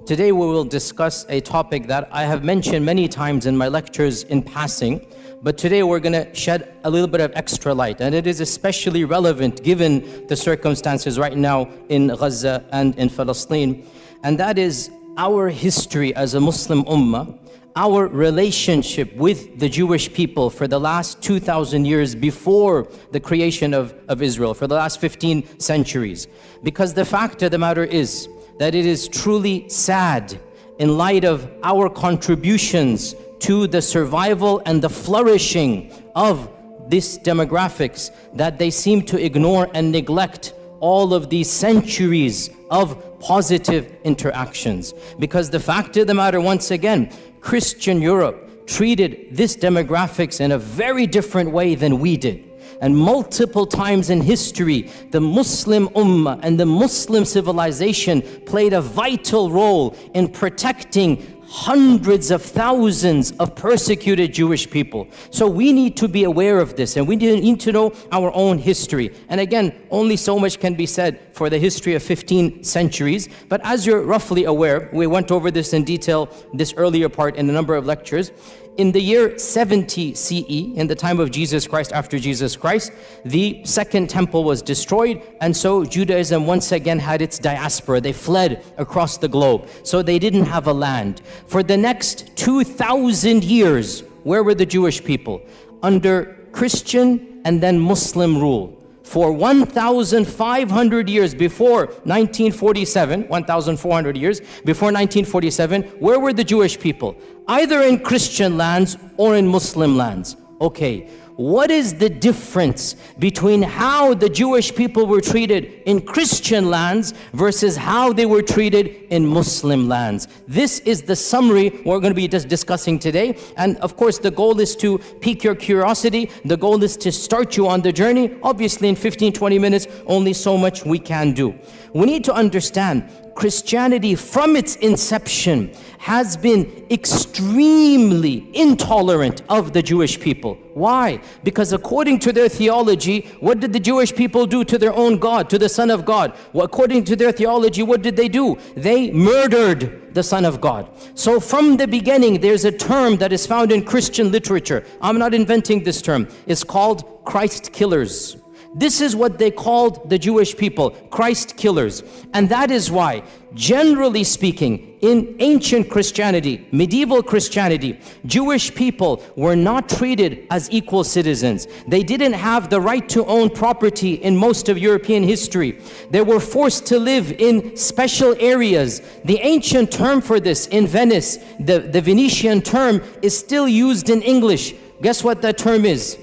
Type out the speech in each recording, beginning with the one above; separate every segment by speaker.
Speaker 1: Today we will discuss a topic that I have mentioned many times in my lectures in passing, but today we're going to shed a little bit of extra light, and it is especially relevant given the circumstances right now in Gaza and in Palestine, and that is our history as a Muslim ummah, our relationship with the Jewish people for the last 2,000 years before the creation of Israel, for the last 15 centuries. Because the fact of the matter is that it is truly sad in light of our contributions to the survival and the flourishing of these demographics that they seem to ignore and neglect all of these centuries of positive interactions. Because the fact of the matter, once again, Christian Europe treated this demographics in a very different way than we did. And multiple times in history, the Muslim ummah and the Muslim civilization played a vital role in protecting hundreds of thousands of persecuted Jewish people. So we need to be aware of this, and we need to know our own history. And again, only so much can be said for the history of 15 centuries. But as you're roughly aware, we went over this in detail this earlier part in a number of lectures. In the year 70 CE, in the time of Jesus Christ, after Jesus Christ, the second temple was destroyed, and so Judaism once again had its diaspora. They fled across the globe, so they didn't have a land. For the next 2,000 years, where were the Jewish people? Under Christian and then Muslim rule. For 1,500 years before 1947, 1,400 years before 1947, where were the Jewish people? Either in Christian lands or in Muslim lands. Okay, what is the difference between how the Jewish people were treated in Christian lands versus how they were treated in Muslim lands? This is the summary we're going to be discussing today. And of course, the goal is to pique your curiosity. The goal is to start you on the journey. Obviously, in 15-20 minutes, only so much we can do. We need to understand Christianity from its inception has been extremely intolerant of the Jewish people. Why? Because according to their theology, what did the Jewish people do to their own God, to the Son of God? Well, according to their theology, what did they do? They murdered the Son of God. So from the beginning, there's a term that is found in Christian literature. I'm not inventing this term. It's called Christ killers. This is what they called the Jewish people, Christ killers. And that is why, generally speaking, in ancient Christianity, medieval Christianity, Jewish people were not treated as equal citizens. They didn't have the right to own property in most of European history. They were forced to live in special areas. The ancient term for this in Venice, the Venetian term, is still used in English. Guess what that term is?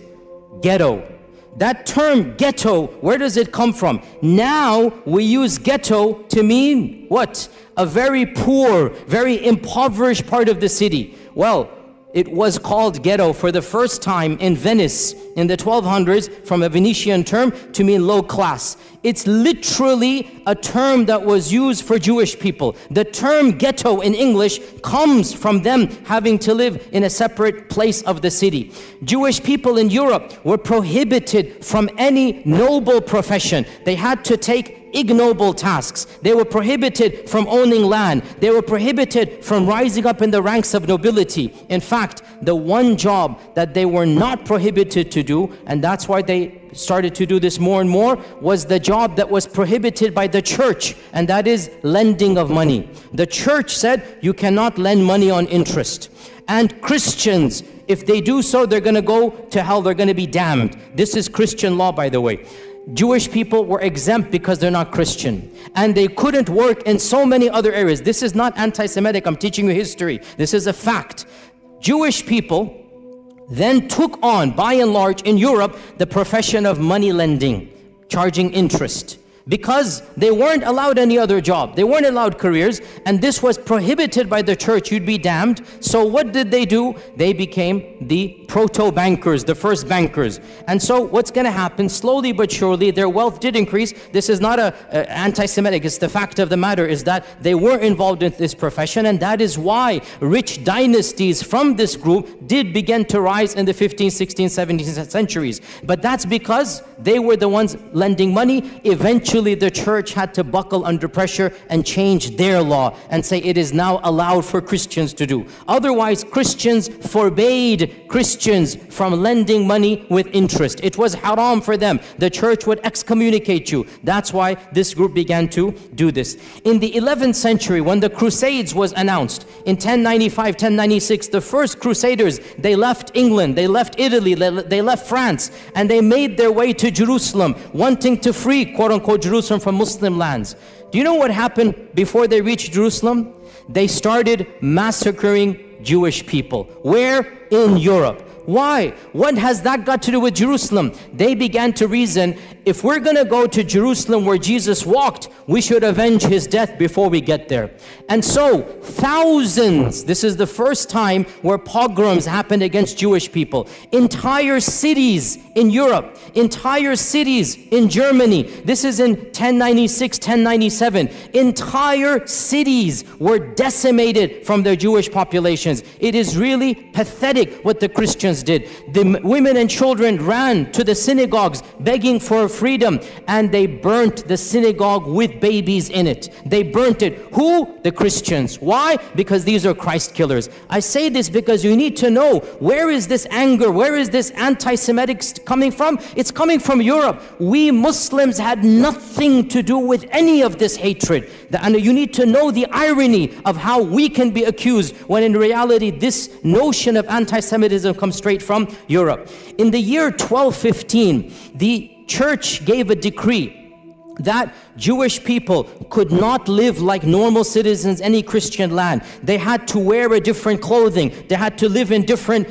Speaker 1: Ghetto. That term ghetto, where does it come from? Now we use ghetto to mean what? A very poor, very impoverished part of the city. Well, it was called ghetto for the first time in Venice in the 1200s from a Venetian term to mean low class. It's literally a term that was used for Jewish people. The term ghetto in English comes from them having to live in a separate place of the city. Jewish people in Europe were prohibited from any noble profession. They had to take ignoble tasks. They were prohibited from owning land. They were prohibited from rising up in the ranks of nobility. In fact, the one job that they were not prohibited to do, and that's why they started to do this more and more, was the job that was prohibited by the church, and that is lending of money. The church said you cannot lend money on interest. And Christians, if they do so, they're going to go to hell, they're going to be damned. This is Christian law, by the way. Jewish people were exempt because they're not Christian, and they couldn't work in so many other areas. This is not anti-Semitic, I'm teaching you history. This is a fact. Jewish people then took on, by and large in Europe, the profession of money lending, charging interest. Because they weren't allowed any other job. They weren't allowed careers, and this was prohibited by the church. You'd be damned. So what did they do? They became the proto-bankers, the first bankers. And so what's going to happen, slowly but surely, their wealth did increase. This is not a anti-Semitic. It's the fact of the matter is that they were involved in this profession, and that is why rich dynasties from this group did begin to rise in the 15th, 16th, 17th centuries. But that's because they were the ones lending money. Eventually, eventually the church had to buckle under pressure and change their law and say it is now allowed for Christians to do. Otherwise, Christians forbade Christians from lending money with interest. It was haram for them. The church would excommunicate you. That's why this group began to do this. In the 11th century, when the Crusades was announced, in 1095, 1096, the first Crusaders, they left England, they left Italy, they left France, and they made their way to Jerusalem, wanting to free, quote-unquote, Jerusalem from Muslim lands. Do you know what happened before they reached Jerusalem? They started massacring Jewish people. Where? In Europe. Why? What has that got to do with Jerusalem? They began to reason, if we're going to go to Jerusalem where Jesus walked, we should avenge his death before we get there. And so, thousands, this is the first time where pogroms happened against Jewish people. Entire cities in Europe, entire cities in Germany, this is in 1096, 1097, entire cities were decimated from their Jewish populations. It is really pathetic what the Christians did. The women and children ran to the synagogues begging for freedom, and they burnt the synagogue with babies in it. They burnt it. Who? The Christians. Why? Because these are Christ killers. I say this because you need to know, where is this anger? Where is this anti-Semitic coming from? It's coming from Europe. We Muslims had nothing to do with any of this hatred. And you need to know the irony of how we can be accused when in reality this notion of anti-Semitism comes straight from Europe. In the year 1215, the church gave a decree that Jewish people could not live like normal citizens in any Christian land. They had to wear a different clothing. They had to live in different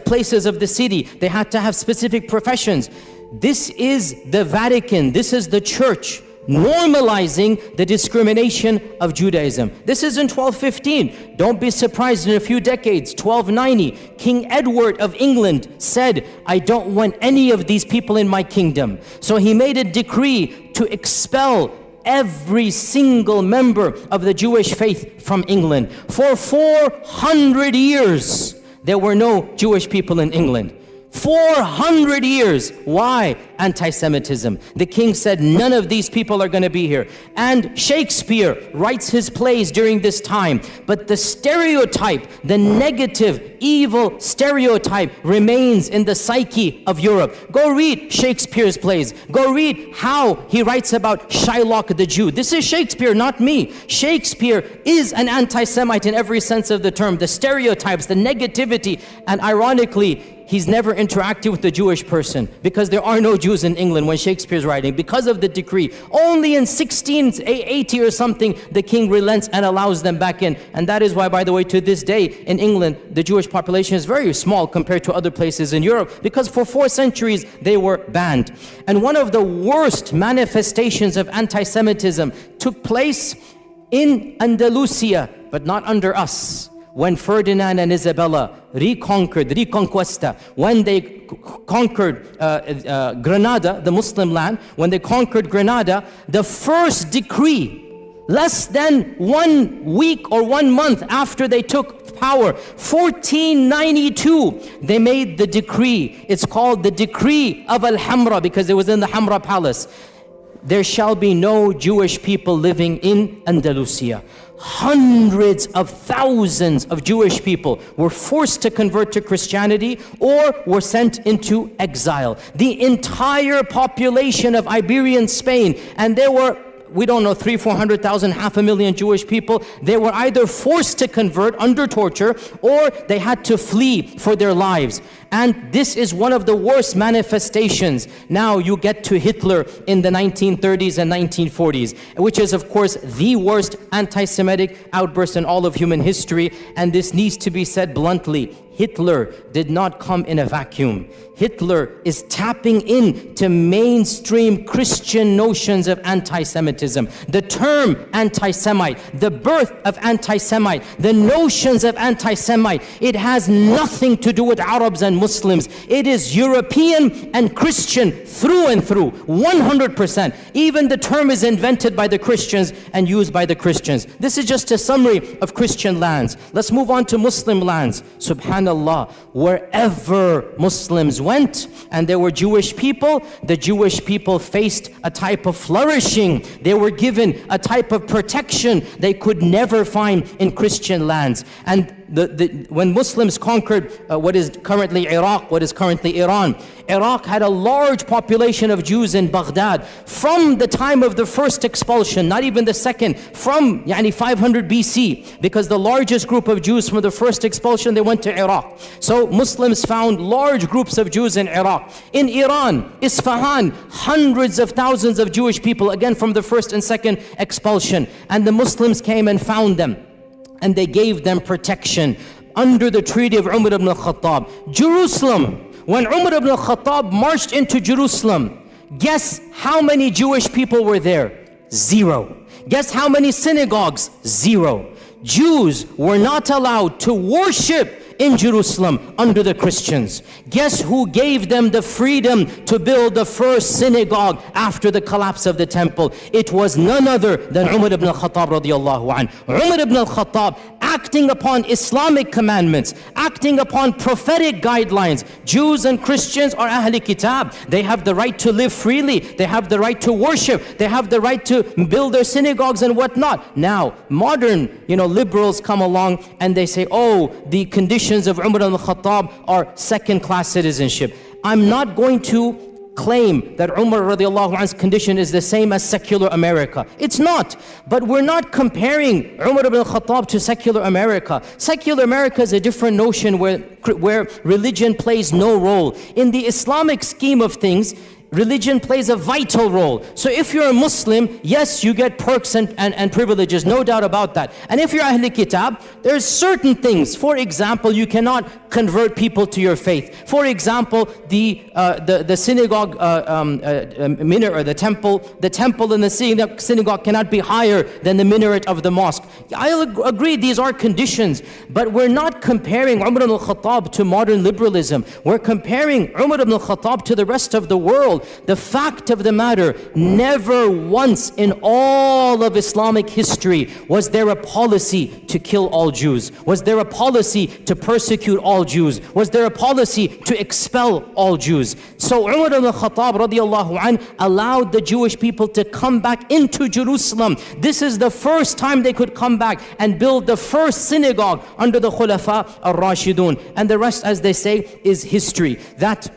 Speaker 1: places of the city. They had to have specific professions. This is the Vatican. This is the church normalizing the discrimination of Judaism. This is in 1215. Don't be surprised in a few decades, 1290, King Edward of England said, I don't want any of these people in my kingdom. So he made a decree to expel every single member of the Jewish faith from England. For 400 years, there were no Jewish people in England. 400 years. Why? Anti-Semitism. The king said, none of these people are going to be here. And Shakespeare writes his plays during this time. But the stereotype, the negative, evil stereotype remains in the psyche of Europe. Go read Shakespeare's plays. Go read how he writes about Shylock the Jew. This is Shakespeare, not me. Shakespeare is an anti-Semite in every sense of the term. The stereotypes, the negativity, and ironically, he's never interacted with the Jewish person because there are no Jews in England when Shakespeare's writing because of the decree. Only in 1680 or something, the king relents and allows them back in. And that is why, by the way, to this day in England, the Jewish population is very small compared to other places in Europe because for 4 centuries, they were banned. And one of the worst manifestations of anti-Semitism took place in Andalusia, but not under us. When Ferdinand and Isabella Reconquista, when they conquered Granada, the Muslim land, when they conquered Granada, the first decree, less than 1 week or 1 month after they took power, 1492, they made the decree. It's called the Decree of Al-Hamra because it was in the Hamra Palace. There shall be no Jewish people living in Andalusia. Hundreds of thousands of Jewish people were forced to convert to Christianity or were sent into exile. The entire population of Iberian Spain, and there were, we don't know, 300,000-400,000, 500,000 Jewish people, they were either forced to convert under torture or they had to flee for their lives. And this is one of the worst manifestations. Now you get to Hitler in the 1930s and 1940s, which is of course the worst anti-Semitic outburst in all of human history. And this needs to be said bluntly. Hitler did not come in a vacuum. Hitler is tapping into mainstream Christian notions of anti-Semitism. The term anti-Semite, the birth of anti-Semite, the notions of anti-Semite, it has nothing to do with Arabs and Muslims. It is European and Christian through and through, 100%. Even the term is invented by the Christians and used by the Christians. This is just a summary of Christian lands. Let's move on to Muslim lands. Subhanallah. subhanallah, wherever Muslims went and there were Jewish people, the Jewish people faced a type of flourishing. They were given a type of protection they could never find in Christian lands. And when Muslims conquered what is currently Iraq, what is currently Iran, Iraq had a large population of Jews in Baghdad from the time of the first expulsion, not even the second, from 500 BC, because the largest group of Jews from the first expulsion, they went to Iraq. So Muslims found large groups of Jews in Iraq. In Iran, Isfahan, hundreds of thousands of Jewish people, again from the first and second expulsion. And the Muslims came and found them, and they gave them protection under the treaty of Umar ibn al-Khattab. Jerusalem, when Umar ibn al-Khattab marched into Jerusalem, guess how many Jewish people were there? 0. Guess how many synagogues? 0. Jews were not allowed to worship in Jerusalem under the Christians. Guess who gave them the freedom to build the first synagogue after the collapse of the temple? It was none other than Umar ibn al-Khattab radiyallahu anhu. Umar ibn al-Khattab, acting upon Islamic commandments, acting upon prophetic guidelines. Jews and Christians are Ahli Kitab. They have the right to live freely. They have the right to worship. They have the right to build their synagogues and whatnot. Now, modern, liberals come along and they say, oh, the conditions of Umar al-Khattab are second-class citizenship. I'm not going to claim that Umar radiallahu anhu's condition is the same as secular America. It's not. But we're not comparing Umar ibn al-Khattab to secular America. Secular America is a different notion where religion plays no role. In the Islamic scheme of things, religion plays a vital role. So if you're a Muslim, yes, you get perks and privileges, no doubt about that. And if you're Ahl Kitab, there's certain things. For example, you cannot convert people to your faith. For example, the synagogue minaret, or the temple in the synagogue cannot be higher than the minaret of the mosque. I agree, these are conditions, but we're not comparing Umar ibn al-Khattab to modern liberalism. We're comparing Umar ibn al-Khattab to the rest of the world. The fact of the matter, never once in all of Islamic history was there a policy to kill all Jews. Was there a policy to persecute all Jews? Was there a policy to expel all Jews? So Umar ibn al-Khattab radiyallahu anhu allowed the Jewish people to come back into Jerusalem. This is the first time they could come back and build the first synagogue under the Khulafa al-Rashidun. And the rest, as they say, is history. That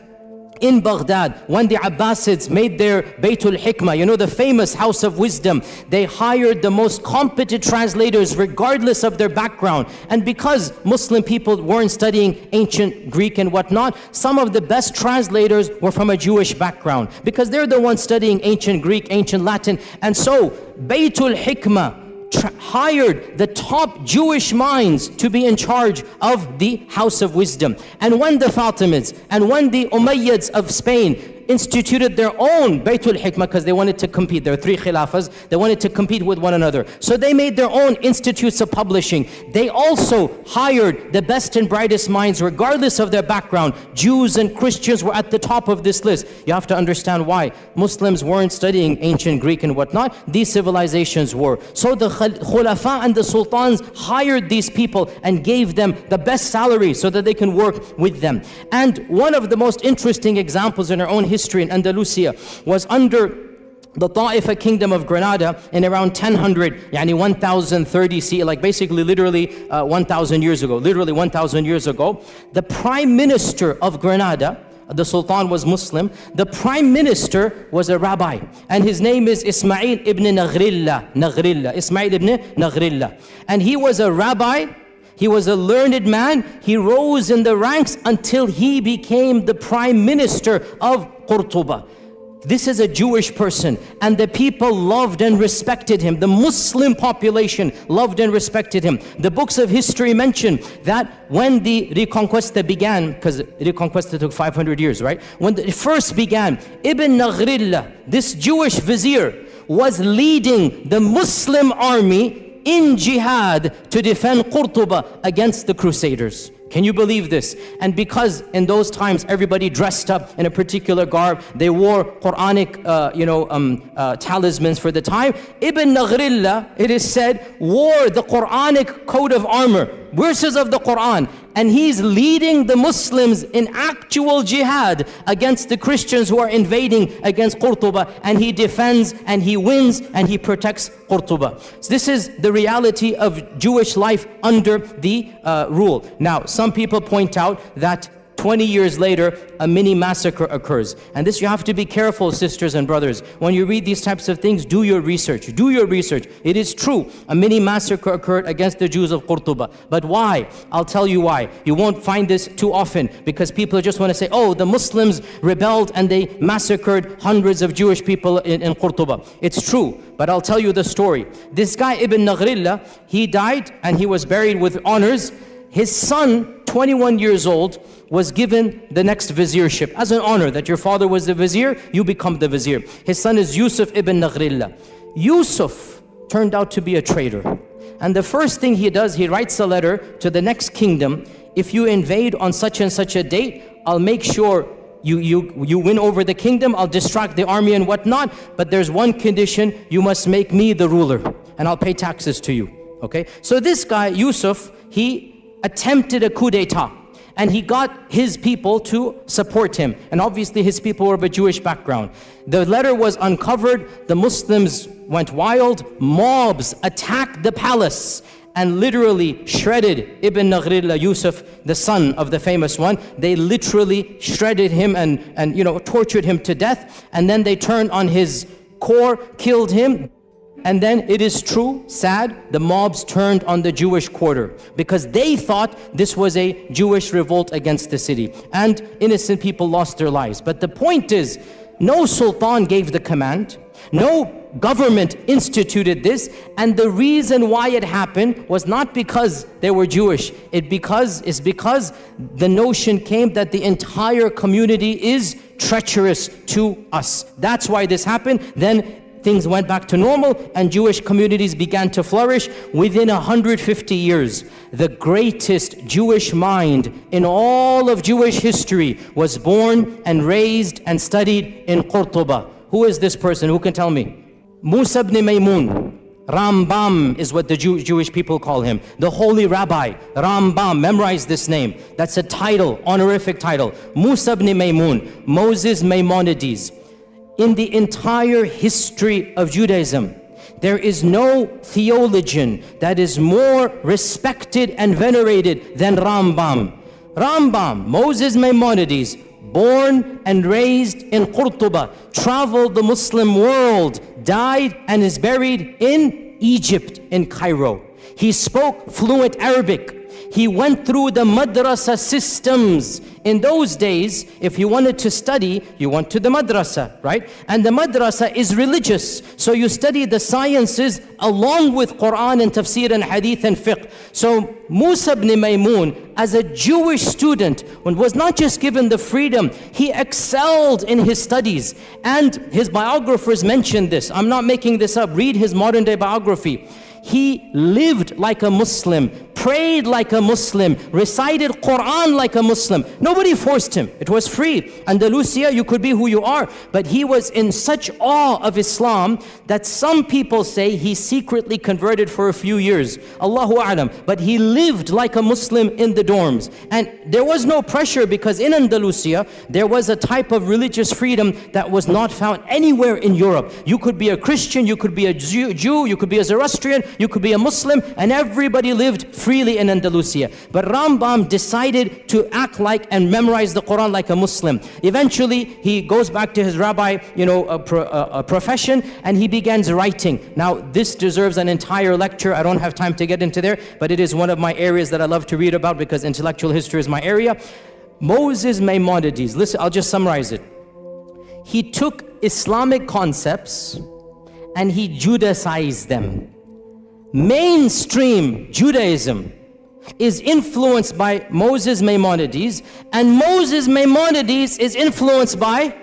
Speaker 1: in Baghdad, when the Abbasids made their Baytul Hikmah, the famous house of wisdom, they hired the most competent translators regardless of their background. And because Muslim people weren't studying ancient Greek and whatnot, some of the best translators were from a Jewish background, because they're the ones studying ancient Greek, ancient Latin. And so Baytul Hikmah hired the top Jewish minds to be in charge of the House of Wisdom. And when the Fatimids and when the Umayyads of Spain instituted their own Baytul Hikmah, because they wanted to compete. There are 3 khilafas. They wanted to compete with one another. So they made their own institutes of publishing. They also hired the best and brightest minds regardless of their background. Jews and Christians were at the top of this list. You have to understand why. Muslims weren't studying ancient Greek and whatnot. These civilizations were. So the Khulafa and the Sultans hired these people and gave them the best salary so that they can work with them. And one of the most interesting examples in our own history in Andalusia was under the Ta'ifa kingdom of Granada in around 1000, 1030 CE, like basically literally 1000 years ago, the prime minister of Granada, the Sultan was Muslim, the prime minister was a rabbi, and his name is Ismail ibn Ismail ibn Naghrilla. And he was a rabbi. He was a learned man. He rose in the ranks until he became the prime minister of Qurtuba. This is a Jewish person, and the people loved and respected him. The Muslim population loved and respected him. The books of history mention that when the Reconquista began, because Reconquista took 500 years, right? When it first began, Ibn Naghrilla, this Jewish vizier, was leading the Muslim army in jihad to defend Qurtuba against the Crusaders. Can you believe this? And because in those times everybody dressed up in a particular garb, they wore Quranic talismans for the time, Ibn Naghrilla, it is said, wore the Quranic coat of armor, verses of the Quran, and he's leading the Muslims in actual jihad against the Christians who are invading against Qurtuba, and he defends and he wins and he protects Qurtuba. So this is the reality of Jewish life under the rule. Now, some people point out that 20 years later, a mini massacre occurs. And this, you have to be careful, sisters and brothers. When you read these types of things, do your research. Do your research. It is true, a mini massacre occurred against the Jews of Qurtuba. But why? I'll tell you why. You won't find this too often, because people just want to say, oh, the Muslims rebelled and they massacred hundreds of Jewish people in Qurtuba. It's true, but I'll tell you the story. This guy, Ibn Naghrillah, he died and he was buried with honors. His son, 21 years old, was given the next viziership as an honor, that your father was the vizier, you become the vizier. His son is Yusuf ibn Naghrillah. Yusuf turned out to be a traitor. And the first thing he does, he writes a letter to the next kingdom. If you invade on such and such a date, I'll make sure you win over the kingdom, I'll distract the army and whatnot, but there's one condition, you must make me the ruler, and I'll pay taxes to you. Okay? So this guy, Yusuf, he attempted a coup d'etat. And he got his people to support him. And obviously his people were of a Jewish background. The letter was uncovered, the Muslims went wild, mobs attacked the palace and literally shredded Ibn Naghrillah, Yusuf, the son of the famous one. They literally shredded him and tortured him to death. And then they turned on his core, killed him. And then it is true, sad, the mobs turned on the Jewish quarter because they thought this was a Jewish revolt against the city. And innocent people lost their lives. But the point is, no sultan gave the command, no government instituted this, and the reason why it happened was not because they were Jewish. It's because the notion came that the entire community is treacherous to us. That's why this happened. Then things went back to normal and Jewish communities began to flourish. Within 150 years, the greatest Jewish mind in all of Jewish history was born and raised and studied in Qurtuba. Who is this person? Who can tell me? Musa ibn Maymun. Rambam is what the Jewish people call him. The holy rabbi, Rambam. Memorize this name. That's a title, honorific title. Musa ibn Maymun, Moses Maimonides. In the entire history of Judaism, there is no theologian that is more respected and venerated than Rambam. Rambam, Moses Maimonides, born and raised in Qurtuba, traveled the Muslim world, died and is buried in Egypt, in Cairo. He spoke fluent Arabic. He went through the madrasa systems. In those days, if you wanted to study, you went to the madrasa, right? And the madrasa is religious. So you study the sciences along with Qur'an and tafsir and hadith and fiqh. So Musa ibn Maymun, as a Jewish student, was not just given the freedom, he excelled in his studies. And his biographers mentioned this. I'm not making this up. Read his modern day biography. He lived like a Muslim, prayed like a Muslim, recited Qur'an like a Muslim. Nobody forced him. It was free. Andalusia, you could be who you are. But he was in such awe of Islam that some people say he secretly converted for a few years. Allahu A'lam. But he lived like a Muslim in the dorms. And there was no pressure because in Andalusia, there was a type of religious freedom that was not found anywhere in Europe. You could be a Christian, you could be a Jew, you could be a Zoroastrian, you could be a Muslim, and everybody lived freely in Andalusia. But Rambam decided to act like and memorize the Quran like a Muslim. Eventually, he goes back to his rabbi, profession, and he begins writing. Now, this deserves an entire lecture. I don't have time to get into there, but it is one of my areas that I love to read about because intellectual history is my area. Moses Maimonides, listen, I'll just summarize it. He took Islamic concepts and he Judaicized them. Mainstream Judaism is influenced by Moses Maimonides, and Moses Maimonides is influenced by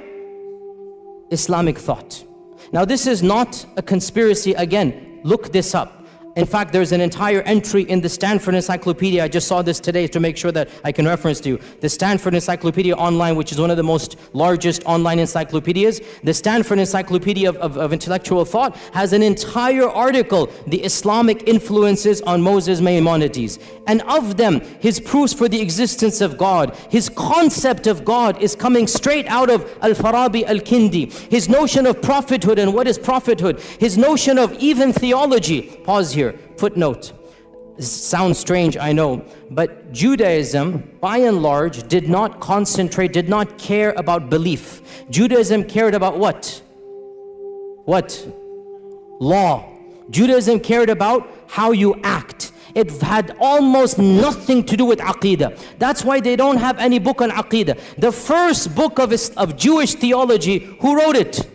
Speaker 1: Islamic thought. Now this is not a conspiracy. Again, look this up. In fact, there's an entire entry in the Stanford Encyclopedia. I just saw this today to make sure that I can reference to you. The Stanford Encyclopedia Online, which is one of the most largest online encyclopedias. The Stanford Encyclopedia of Intellectual Thought has an entire article, The Islamic Influences on Moses Maimonides. And of them, his proofs for the existence of God, his concept of God is coming straight out of Al-Farabi Al-Kindi. His notion of prophethood and what is prophethood. His notion of even theology. Pause here. Footnote. This sounds strange, I know, but Judaism, by and large, did not concentrate, did not care about belief. Judaism cared about what? What? Law. Judaism cared about how you act. It had almost nothing to do with Aqidah. That's why they don't have any book on Aqidah. The first book of Jewish theology, who wrote it?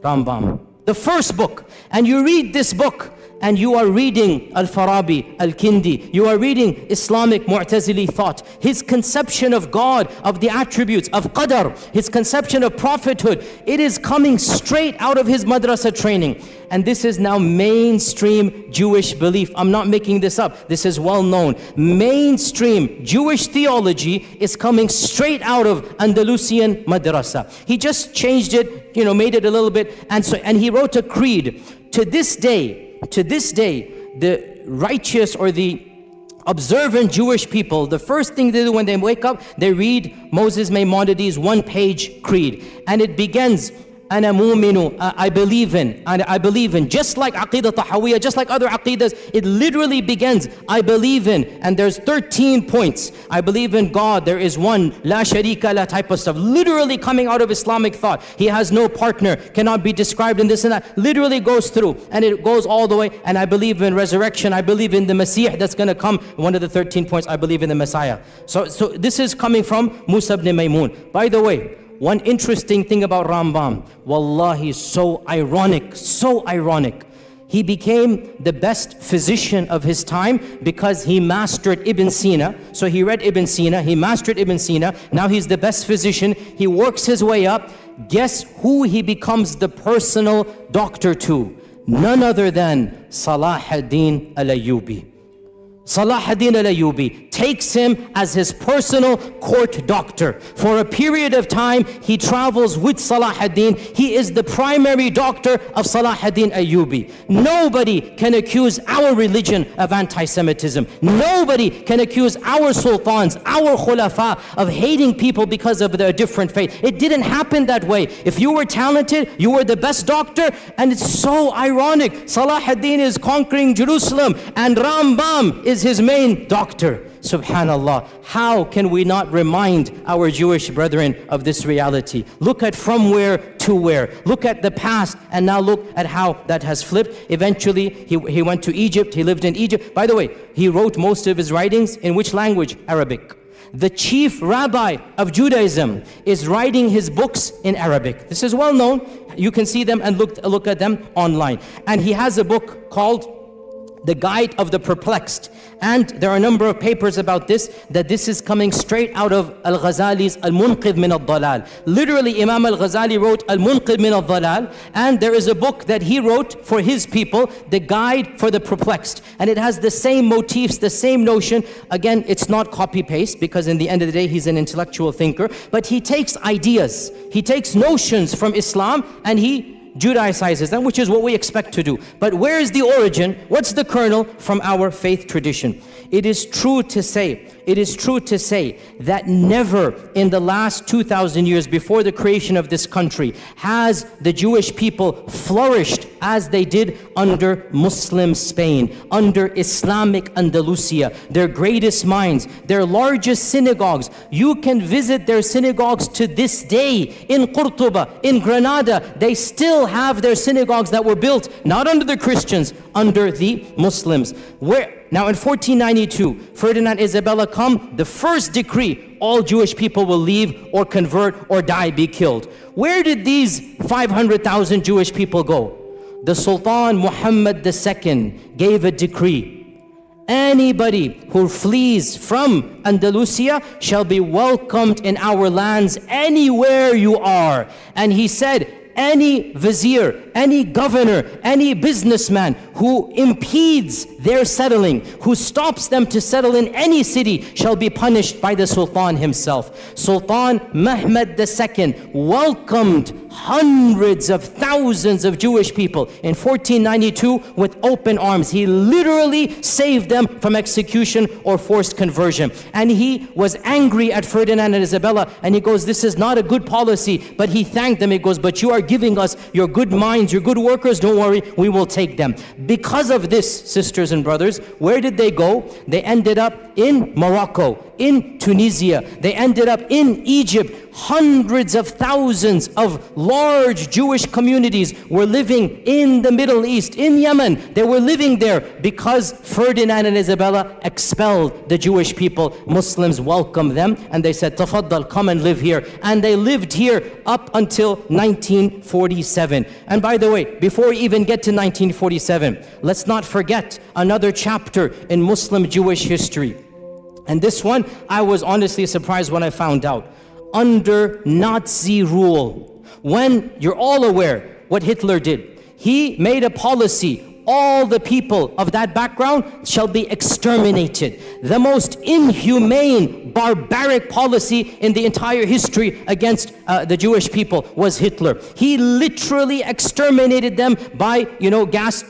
Speaker 1: Rambam. The first book. And you read this book, and you are reading Al-Farabi, Al-Kindi, you are reading Islamic Mu'tazili thought, his conception of God, of the attributes, of Qadar, his conception of prophethood, it is coming straight out of his madrasa training. And this is now mainstream Jewish belief. I'm not making this up, this is well known. Mainstream Jewish theology is coming straight out of Andalusian madrasa. He just changed it, made it a little bit, and he wrote a creed. To this day, the righteous or the observant Jewish people, the first thing they do when they wake up, they read Moses Maimonides' one-page creed. And it begins, Ana mu'minu, I believe in, just like Aqidah Tahawiyya, just like other Aqidas, it literally begins, I believe in, and there's 13 points. I believe in God, there is one, la sharika la type of stuff, literally coming out of Islamic thought. He has no partner, cannot be described in this and that, literally goes through, and it goes all the way, and I believe in resurrection, I believe in the Masih that's going to come, one of the 13 points, I believe in the Messiah. So this is coming from Musa ibn Maymun. By the way, one interesting thing about Rambam, wallahi, so ironic. He became the best physician of his time because he mastered Ibn Sina. So he read Ibn Sina, he mastered Ibn Sina, now he's the best physician. He works his way up. Guess who he becomes the personal doctor to? None other than Salah ad-Din al-Ayyubi. Salah ad-Din al-Ayyubi takes him as his personal court doctor. For a period of time, he travels with Salah ad-Din. He is the primary doctor of Salah ad-Din Ayyubi. Nobody can accuse our religion of anti-Semitism. Nobody can accuse our sultans, our khulafa of hating people because of their different faith. It didn't happen that way. If you were talented, you were the best doctor, and it's so ironic. Salah ad-Din is conquering Jerusalem, and Rambam is his main doctor. Subhanallah, how can we not remind our Jewish brethren of this reality? Look at from where to where. Look at the past and now look at how that has flipped. Eventually, he went to Egypt, he lived in Egypt. By the way, he wrote most of his writings in which language? Arabic. The chief rabbi of Judaism is writing his books in Arabic. This is well known. You can see them and look at them online. And he has a book called The Guide of the Perplexed. And there are a number of papers about this, that this is coming straight out of Al-Ghazali's Al-Munqidh min al-Dalal. Literally, Imam Al-Ghazali wrote Al-Munqidh min al-Dalal, and there is a book that he wrote for his people, The Guide for the Perplexed. And it has the same motifs, the same notion. Again, it's not copy-paste, because in the end of the day, he's an intellectual thinker. But he takes ideas, he takes notions from Islam, and he Judaicizes them, which is what we expect to do. But where is the origin? What's the kernel? From our faith tradition. It is true to say that never in the last 2,000 years before the creation of this country has the Jewish people flourished as they did under Muslim Spain, under Islamic Andalusia, their greatest minds, their largest synagogues. You can visit their synagogues to this day in Qurtuba, in Granada. They still have their synagogues that were built not under the Christians, under the Muslims. Now in 1492, Ferdinand Isabella come, the first decree, all Jewish people will leave or convert or die, be killed. Where did these 500,000 Jewish people go? The Sultan Muhammad II gave a decree. Anybody who flees from Andalusia shall be welcomed in our lands anywhere you are. And he said, any vizier, any governor, any businessman who impedes their settling, who stops them to settle in any city, shall be punished by the Sultan himself. Sultan Mehmed II welcomed hundreds of thousands of Jewish people in 1492 with open arms. He literally saved them from execution or forced conversion. And he was angry at Ferdinand and Isabella, and he goes, this is not a good policy. But he thanked them. He goes, but you are giving us your good minds, your good workers, don't worry, we will take them. Because of this, sisters and brothers, where did they go? They ended up in Morocco, in Tunisia, they ended up in Egypt. Hundreds of thousands of large Jewish communities were living in the Middle East, in Yemen. They were living there because Ferdinand and Isabella expelled the Jewish people. Muslims welcomed them and they said, tafaddal, come and live here. And they lived here up until 1947. And by the way, before we even get to 1947, let's not forget another chapter in Muslim Jewish history. And this one, I was honestly surprised when I found out. Under Nazi rule, when you're all aware what Hitler did, he made a policy, all the people of that background shall be exterminated. The most inhumane, barbaric policy in the entire history against the Jewish people was Hitler. He literally exterminated them by, gas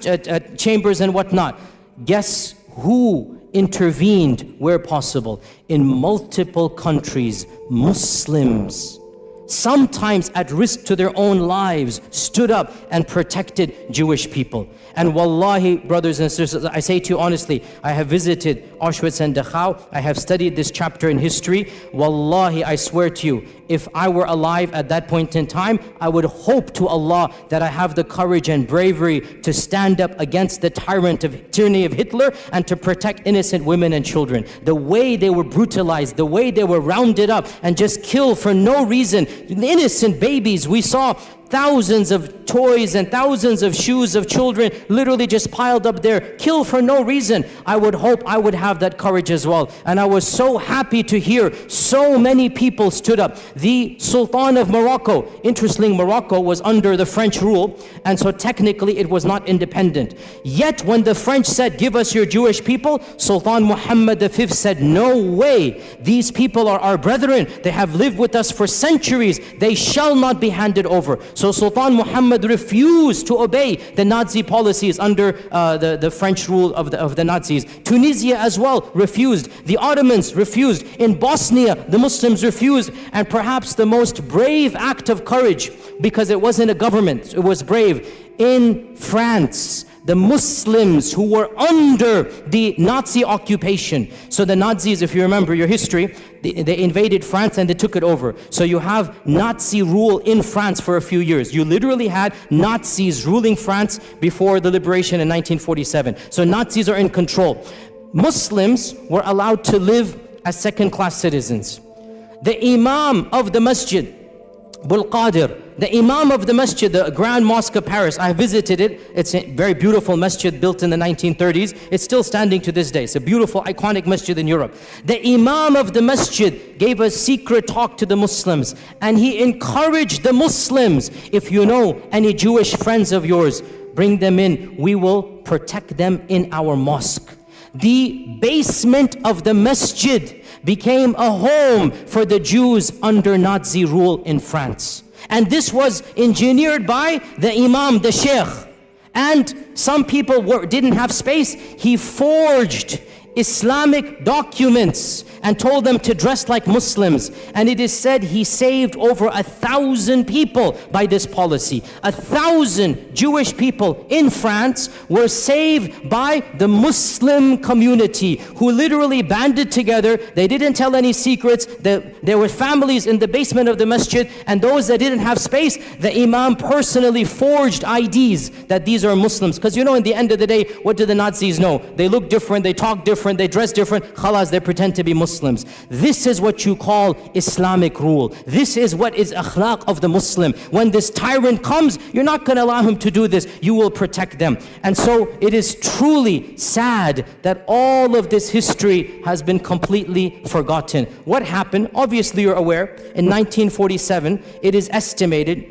Speaker 1: chambers and whatnot. Guess who intervened where possible? In multiple countries, Muslims, sometimes at risk to their own lives, stood up and protected Jewish people. And wallahi, brothers and sisters, I say to you honestly, I have visited Auschwitz and Dachau. I have studied this chapter in history. Wallahi, I swear to you, if I were alive at that point in time, I would hope to Allah that I have the courage and bravery to stand up against the tyranny of Hitler and to protect innocent women and children. The way they were brutalized, the way they were rounded up and just killed for no reason. Innocent babies, we saw thousands of toys and thousands of shoes of children literally just piled up there, killed for no reason. I would hope I would have that courage as well. And I was so happy to hear so many people stood up. The Sultan of Morocco, interestingly, Morocco was under the French rule, and so technically it was not independent. Yet when the French said, give us your Jewish people, Sultan Muhammad V said, no way. These people are our brethren. They have lived with us for centuries. They shall not be handed over. So Sultan Muhammad refused to obey the Nazi policies under the French rule of the Nazis. Tunisia as well refused. The Ottomans refused. In Bosnia, the Muslims refused. And perhaps the most brave act of courage, because it wasn't a government, it was brave. In France, the Muslims who were under the Nazi occupation. So the Nazis, if you remember your history, they invaded France and they took it over. So you have Nazi rule in France for a few years. You literally had Nazis ruling France before the liberation in 1947. So Nazis are in control. Muslims were allowed to live as second-class citizens. The Imam of the Masjid, Bul Qadir, the Imam of the Masjid, the Grand Mosque of Paris, I visited it. It's a very beautiful masjid built in the 1930s. It's still standing to this day. It's a beautiful, iconic masjid in Europe. The Imam of the Masjid gave a secret talk to the Muslims, and he encouraged the Muslims, if you know any Jewish friends of yours, bring them in. We will protect them in our mosque. The basement of the masjid became a home for the Jews under Nazi rule in France. And this was engineered by the Imam, the Sheikh. And some people didn't have space. He forged Islamic documents and told them to dress like Muslims. And it is said he saved over 1,000 people by this policy. 1,000 Jewish people in France were saved by the Muslim community, who literally banded together. They didn't tell any secrets. There were families in the basement of the masjid, and those that didn't have space, the Imam personally forged IDs that these are Muslims. Because in the end of the day, what do the Nazis know? They look different, they talk different, they dress different. Khalas, they pretend to be Muslims. This is what you call Islamic rule. This is what is akhlaq of the Muslim. When this tyrant comes, you're not going to allow him to do this. You will protect them. And so it is truly sad that all of this history has been completely forgotten. What happened? Obviously you're aware, in 1947, it is estimated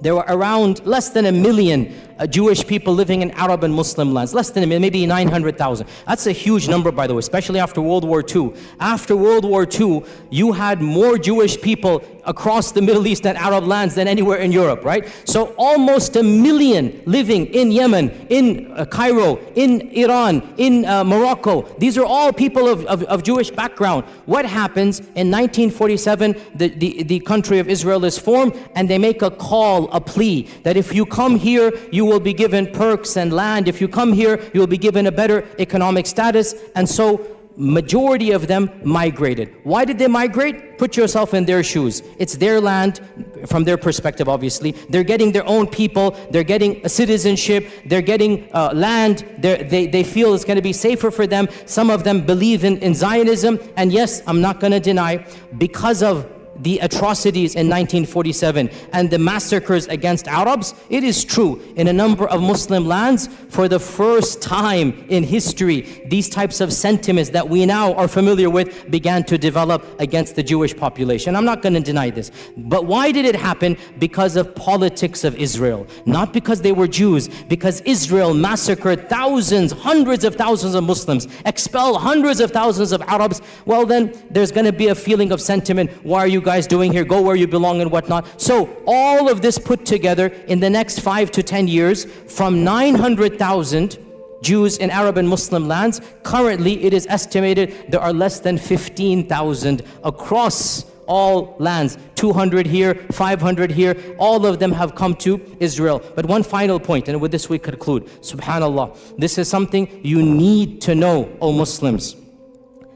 Speaker 1: There were around less than 1 million Jewish people living in Arab and Muslim lands. Less than 1 million, maybe 900,000. That's a huge number, by the way, especially after World War II. After World War II, you had more Jewish people across the Middle East and Arab lands than anywhere in Europe, right? So almost 1 million living in Yemen, in Cairo, in Iran, in Morocco. These are all people of Jewish background. What happens in 1947? The country of Israel is formed, and they make a call, a plea, that if you come here, you will be given perks and land. If you come here, you will be given a better economic status. And so majority of them migrated. Why did they migrate? Put yourself in their shoes. It's their land from their perspective, obviously. They're getting their own people. They're getting a citizenship. They're getting land. They feel it's going to be safer for them. Some of them believe in Zionism. And yes, I'm not going to deny, because of the atrocities in 1947 and the massacres against Arabs, it is true, in a number of Muslim lands, for the first time in history, these types of sentiments that we now are familiar with began to develop against the Jewish population. I'm not going to deny this. But why did it happen? Because of politics of Israel. Not because they were Jews, because Israel massacred thousands, hundreds of thousands of Muslims, expelled hundreds of thousands of Arabs. Well then, there's going to be a feeling of sentiment. Why are you guys doing here? Go where you belong and whatnot. So all of this put together in the next 5 to 10 years, from 900,000 Jews in Arab and Muslim lands, currently it is estimated there are less than 15,000 across all lands. 200 here, 500 here, all of them have come to Israel. But one final point, and with this we conclude. Subhanallah, this is something you need to know, O Muslims.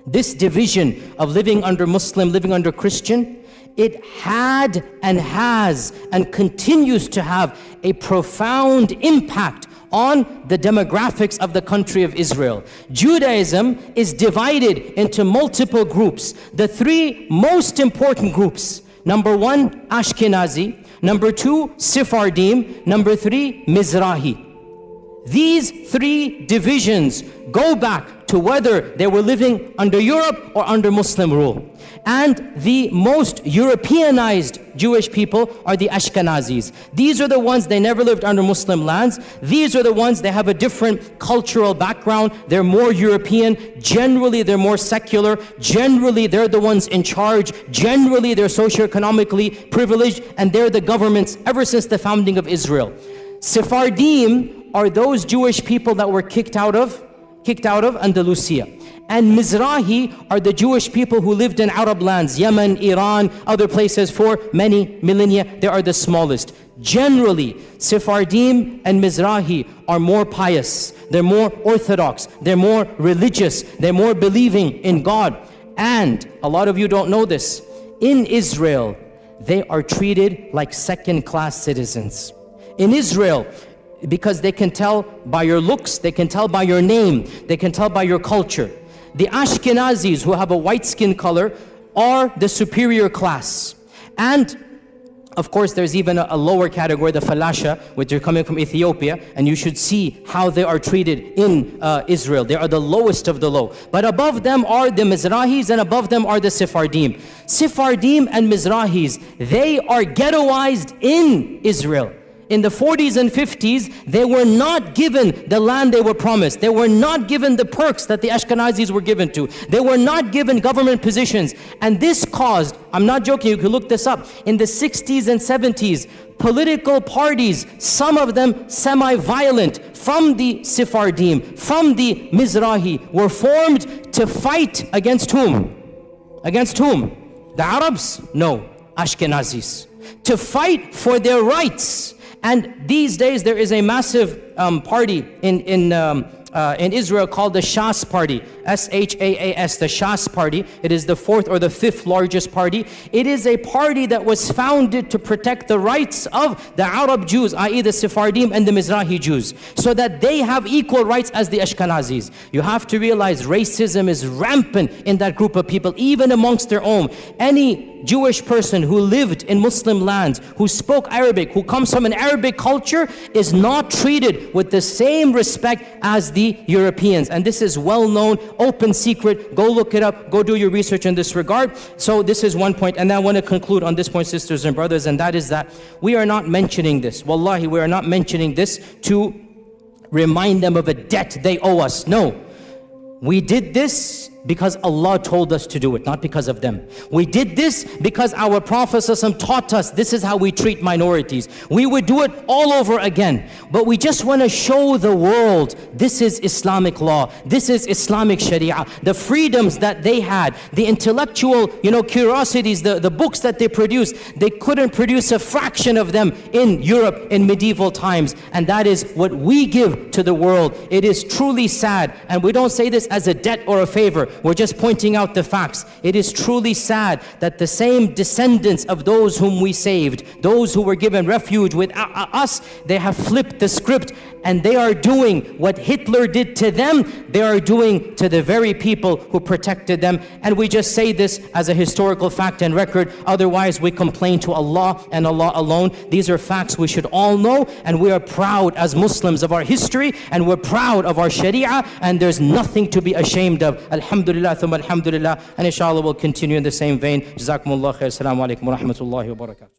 Speaker 1: This division of living under Muslim, living under Christian, it had and has and continues to have a profound impact on the demographics of the country of Israel. Judaism is divided into multiple groups. The 3 most important groups: number 1, Ashkenazi; number 2, Sephardim; number 3, Mizrahi. These 3 divisions go back to whether they were living under Europe or under Muslim rule. And the most Europeanized Jewish people are the Ashkenazis. These are the ones, they never lived under Muslim lands. These are the ones, they have a different cultural background. They're more European. Generally, they're more secular. Generally, they're the ones in charge. Generally, they're socioeconomically privileged, and they're the governments ever since the founding of Israel. Sephardim are those Jewish people that were kicked out of Andalusia. And Mizrahi are the Jewish people who lived in Arab lands, Yemen, Iran, other places for many millennia. They are the smallest. Generally, Sephardim and Mizrahi are more pious. They're more orthodox. They're more religious. They're more believing in God. And a lot of you don't know this. In Israel, they are treated like second-class citizens. In Israel, because they can tell by your looks, they can tell by your name, they can tell by your culture. The Ashkenazis, who have a white skin color, are the superior class. And of course, there's even a lower category, the Falasha, which are coming from Ethiopia, and you should see how they are treated in Israel. They are the lowest of the low. But above them are the Mizrahis, and above them are the Sephardim. Sephardim and Mizrahis, they are ghettoized in Israel. In the 40s and 50s, they were not given the land they were promised. They were not given the perks that the Ashkenazis were given to. They were not given government positions. And this caused, I'm not joking, you can look this up, in the 60s and 70s, political parties, some of them semi-violent, from the Sephardim, from the Mizrahi, were formed to fight against whom? Against whom? The Arabs? No, Ashkenazis. To fight for their rights. And these days there is a massive party in Israel called the Shas Party, S-H-A-A-S, the Shas Party. It is the 4th or the 5th largest party. It is a party that was founded to protect the rights of the Arab Jews, i.e. the Sephardim and the Mizrahi Jews, so that they have equal rights as the Ashkenazis. You have to realize racism is rampant in that group of people, even amongst their own. Any Jewish person who lived in Muslim lands, who spoke Arabic, who comes from an Arabic culture, is not treated with the same respect as the Europeans. And this is well known open secret. Go look it up. Go do your research in this regard. So this is one point. And I want to conclude on this point, sisters and brothers, and that is that we are not mentioning this. Wallahi, we are not mentioning this to remind them of a debt they owe us. No. We did this because Allah told us to do it, not because of them. We did this because our Prophet ﷺ taught us this is how we treat minorities. We would do it all over again. But we just want to show the world this is Islamic law. This is Islamic Sharia. The freedoms that they had, the intellectual, curiosities, the books that they produced, they couldn't produce a fraction of them in Europe in medieval times. And that is what we give to the world. It is truly sad. And we don't say this as a debt or a favor. We're just pointing out the facts. It is truly sad that the same descendants of those whom we saved, those who were given refuge with us, they have flipped the script and they are doing what Hitler did to them, they are doing to the very people who protected them. And we just say this as a historical fact and record. Otherwise, we complain to Allah and Allah alone. These are facts we should all know, and we are proud as Muslims of our history, and we're proud of our Sharia, and there's nothing to be ashamed of. Alhamdulillah, thumma alhamdulillah, and inshallah we'll continue in the same vein. Jazakumullah khair. Assalamu alaikum wa rahmatullahi wa barakatuh.